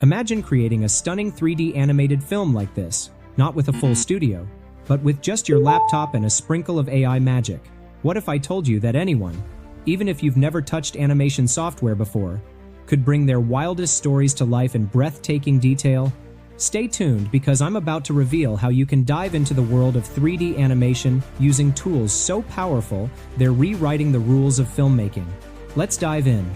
Imagine creating a stunning 3D animated film like this, not with a full studio, but with just your laptop and a sprinkle of AI magic. What if I told you that anyone, even if you've never touched animation software before, could bring their wildest stories to life in breathtaking detail? Stay tuned because I'm about to reveal how you can dive into the world of 3D animation using tools so powerful they're rewriting the rules of filmmaking. Let's dive in.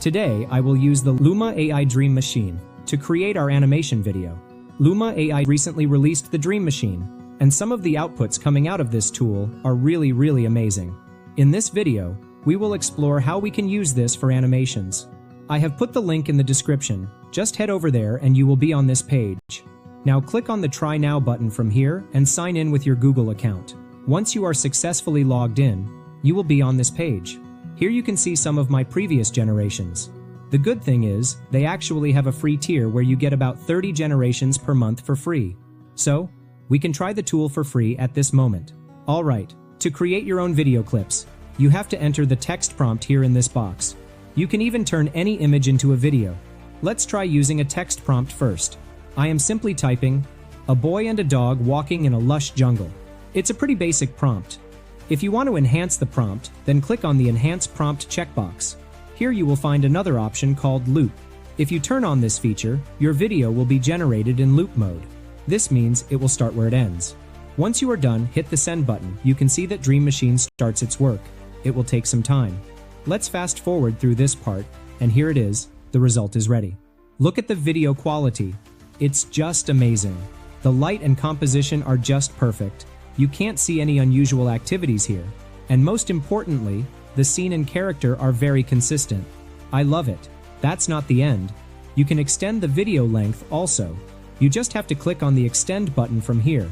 Today, I will use the Luma AI Dream Machine to create our animation video. Luma AI recently released the Dream Machine, and some of the outputs coming out of this tool are really amazing. In this video, we will explore how we can use this for animations. I have put the link in the description. Just head over there and you will be on this page. Now click on the Try Now button from here and sign in with your Google account. Once you are successfully logged in, you will be on this page. Here you can see some of my previous generations. The good thing is, they actually have a free tier where you get about 30 generations per month for free. So, we can try the tool for free at this moment. Alright, to create your own video clips, you have to enter the text prompt here in this box. You can even turn any image into a video. Let's try using a text prompt first. I am simply typing, "A boy and a dog walking in a lush jungle." It's a pretty basic prompt. If you want to enhance the prompt, then click on the Enhance Prompt checkbox. Here you will find another option called Loop. If you turn on this feature, your video will be generated in loop mode. This means it will start where it ends. Once you are done, hit the Send button. You can see that Dream Machine starts its work. It will take some time. Let's fast forward through this part, and here it is. The result is ready. Look at the video quality. It's just amazing. The light and composition are just perfect. You can't see any unusual activities here. And most importantly, the scene and character are very consistent. I love it. That's not the end. You can extend the video length also. You just have to click on the Extend button from here.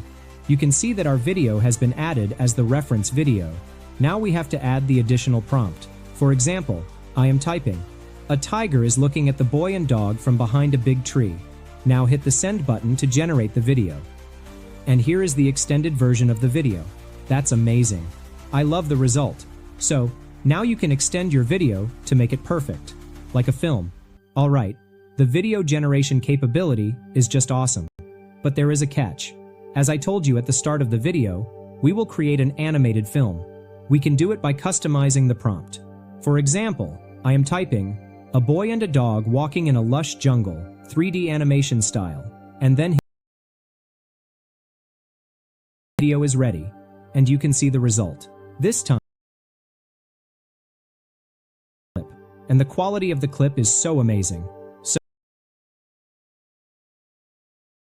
You can see that our video has been added as the reference video. Now we have to add the additional prompt. For example, I am typing, "A tiger is looking at the boy and dog from behind a big tree." Now hit the Send button to generate the video. And here is the extended version of the video. That's amazing. I love the result. So, now you can extend your video to make it perfect, like a film. Alright, the video generation capability is just awesome. But there is a catch. As I told you at the start of the video, we will create an animated film. We can do it by customizing the prompt. For example, I am typing, "A boy and a dog walking in a lush jungle, 3D animation style," and then video is ready, and you can see the result. This time, and the quality of the clip is so amazing. So,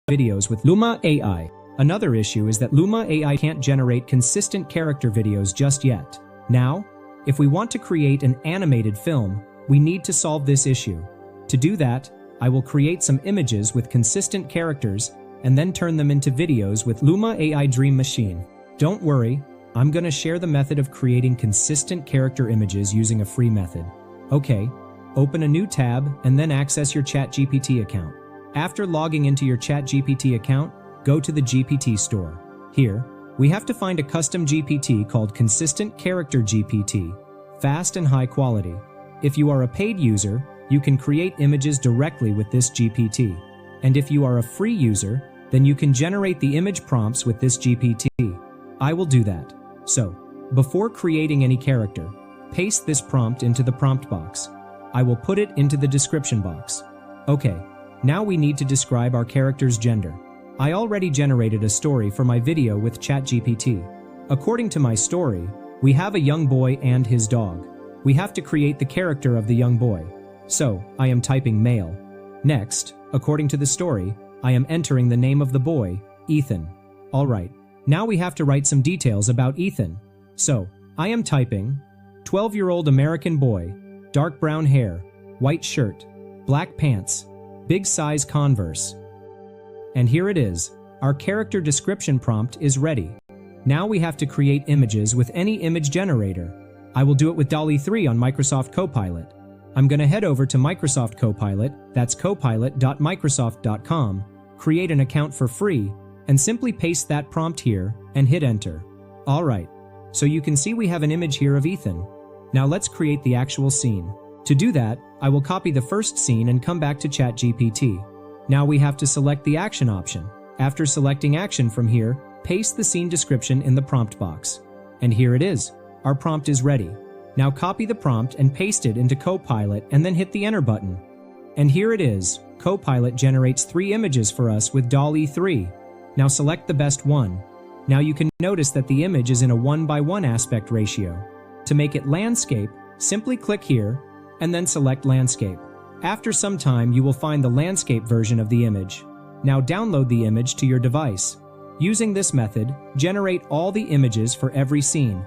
videos with Luma AI. Another issue is that Luma AI can't generate consistent character videos just yet. Now, if we want to create an animated film, we need to solve this issue. To do that, I will create some images with consistent characters and then turn them into videos with Luma AI Dream Machine. Don't worry, I'm gonna share the method of creating consistent character images using a free method. Okay, open a new tab and then access your ChatGPT account. After logging into your ChatGPT account, go to the GPT store. Here, we have to find a custom GPT called Consistent Character GPT, fast and high quality. If you are a paid user, you can create images directly with this GPT. And if you are a free user, then you can generate the image prompts with this GPT. I will do that. So, before creating any character, paste this prompt into the prompt box. I will put it into the description box. Okay, now we need to describe our character's gender. I already generated a story for my video with ChatGPT. According to my story, we have a young boy and his dog. We have to create the character of the young boy. So, I am typing male. Next, according to the story, I am entering the name of the boy, Ethan. Alright, now we have to write some details about Ethan. So, I am typing, 12-year-old American boy, dark brown hair, white shirt, black pants, big size Converse. And here it is. Our character description prompt is ready. Now we have to create images with any image generator. I will do it with DALL-E 3 on Microsoft Copilot. I'm gonna head over to Microsoft Copilot, that's copilot.microsoft.com, create an account for free, and simply paste that prompt here and hit enter. Alright, so you can see we have an image here of Ethan. Now let's create the actual scene. To do that, I will copy the first scene and come back to ChatGPT. Now we have to select the action option. After selecting action from here, paste the scene description in the prompt box. And here it is. Our prompt is ready. Now copy the prompt and paste it into Copilot and then hit the enter button. And here it is. Copilot generates 3 images for us with DALL-E 3. Now select the best one. Now you can notice that the image is in a 1:1 aspect ratio. To make it landscape, simply click here and then select landscape. After some time, you will find the landscape version of the image. Now download the image to your device. Using this method, generate all the images for every scene.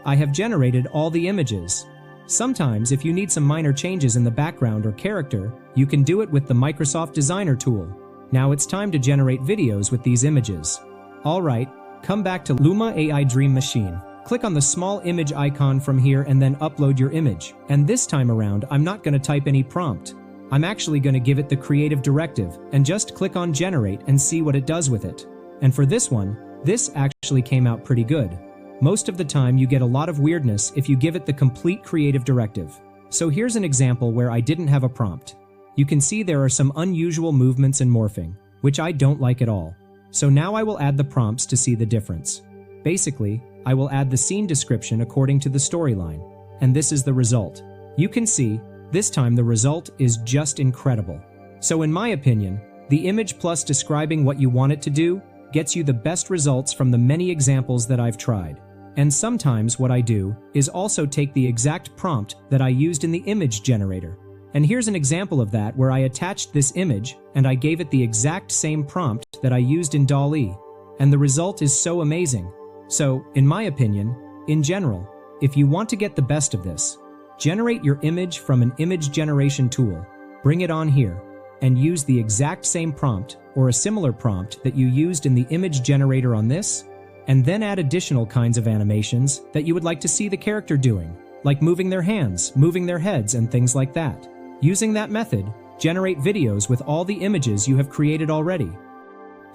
I have generated all the images. Sometimes, if you need some minor changes in the background or character, you can do it with the Microsoft Designer tool. Now it's time to generate videos with these images. Alright, come back to Luma AI Dream Machine. Click on the small image icon from here and then upload your image. And this time around, I'm not going to type any prompt. I'm actually going to give it the creative directive and just click on generate and see what it does with it. And for this one, this actually came out pretty good. Most of the time you get a lot of weirdness if you give it the complete creative directive. So here's an example where I didn't have a prompt. You can see there are some unusual movements and morphing, which I don't like at all. So now I will add the prompts to see the difference. Basically, I will add the scene description according to the storyline. And this is the result. You can see, this time the result is just incredible. So in my opinion, the image plus describing what you want it to do gets you the best results from the many examples that I've tried. And sometimes what I do is also take the exact prompt that I used in the image generator. And here's an example of that where I attached this image and I gave it the exact same prompt that I used in DALL-E. And the result is so amazing. So, in my opinion, in general, if you want to get the best of this, generate your image from an image generation tool, bring it on here, and use the exact same prompt or a similar prompt that you used in the image generator on this, and then add additional kinds of animations that you would like to see the character doing, like moving their hands, moving their heads, and things like that. Using that method, generate videos with all the images you have created already.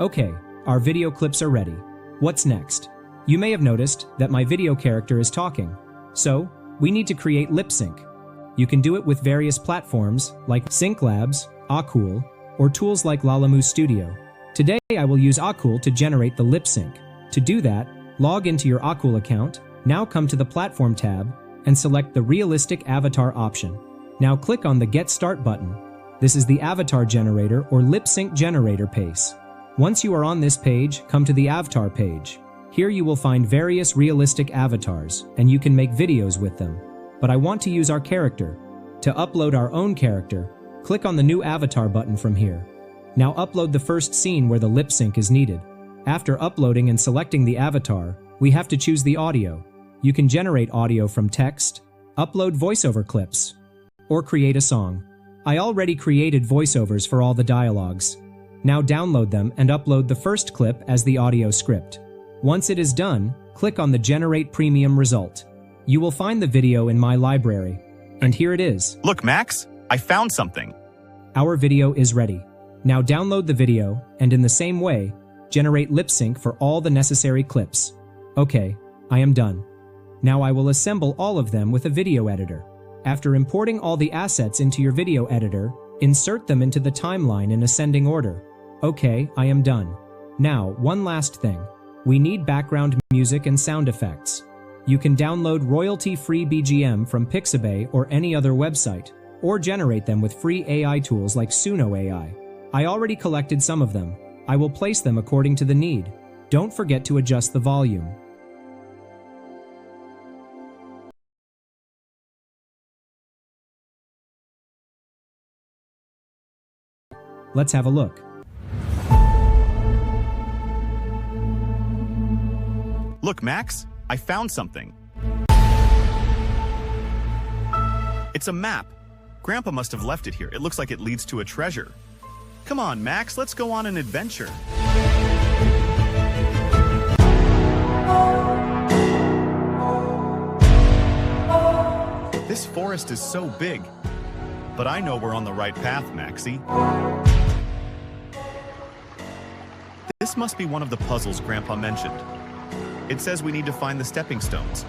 Okay, our video clips are ready. What's next? You may have noticed that my video character is talking. So, we need to create lip sync. You can do it with various platforms like SyncLabs, Akool, or tools like Lalamoo Studio. Today I will use Akool to generate the lip sync. To do that, log into your Akool account, now come to the Platform tab, and select the Realistic Avatar option. Now click on the Get Start button. This is the avatar generator or lip sync generator page. Once you are on this page, come to the Avatar page. Here you will find various realistic avatars, and you can make videos with them. But I want to use our character. To upload our own character, click on the New Avatar button from here. Now upload the first scene where the lip sync is needed. After uploading and selecting the avatar, we have to choose the audio. You can generate audio from text, upload voiceover clips, or create a song. I already created voiceovers for all the dialogues. Now download them and upload the first clip as the audio script. Once it is done, click on the Generate Premium result. You will find the video in my library. And here it is. Look, Max, I found something. Our video is ready. Now download the video, and in the same way, generate lip sync for all the necessary clips. Okay, I am done. Now I will assemble all of them with a video editor. After importing all the assets into your video editor, insert them into the timeline in ascending order. Okay, I am done. Now, one last thing. We need background music and sound effects. You can download royalty-free BGM from Pixabay or any other website, or generate them with free AI tools like Suno AI. I already collected some of them. I will place them according to the need. Don't forget to adjust the volume. Let's have a look. Look, Max, I found something. It's a map. Grandpa must have left it here. It looks like it leads to a treasure. Come on, Max, let's go on an adventure. This forest is so big, but I know we're on the right path, Maxie. This must be one of the puzzles Grandpa mentioned. It says we need to find the stepping stones.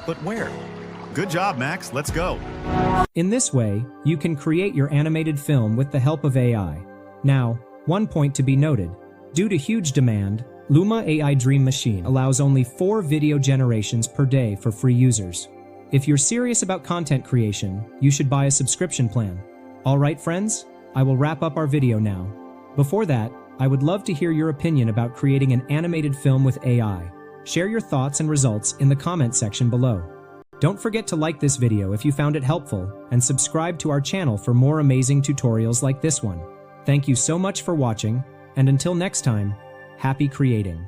But where? Good job, Max. Let's go. In this way, you can create your animated film with the help of AI. Now, one point to be noted. Due to huge demand, Luma AI Dream Machine allows only 4 video generations per day for free users. If you're serious about content creation, you should buy a subscription plan. Alright friends, I will wrap up our video now. Before that, I would love to hear your opinion about creating an animated film with AI. Share your thoughts and results in the comment section below. Don't forget to like this video if you found it helpful, and subscribe to our channel for more amazing tutorials like this one. Thank you so much for watching, and until next time, happy creating.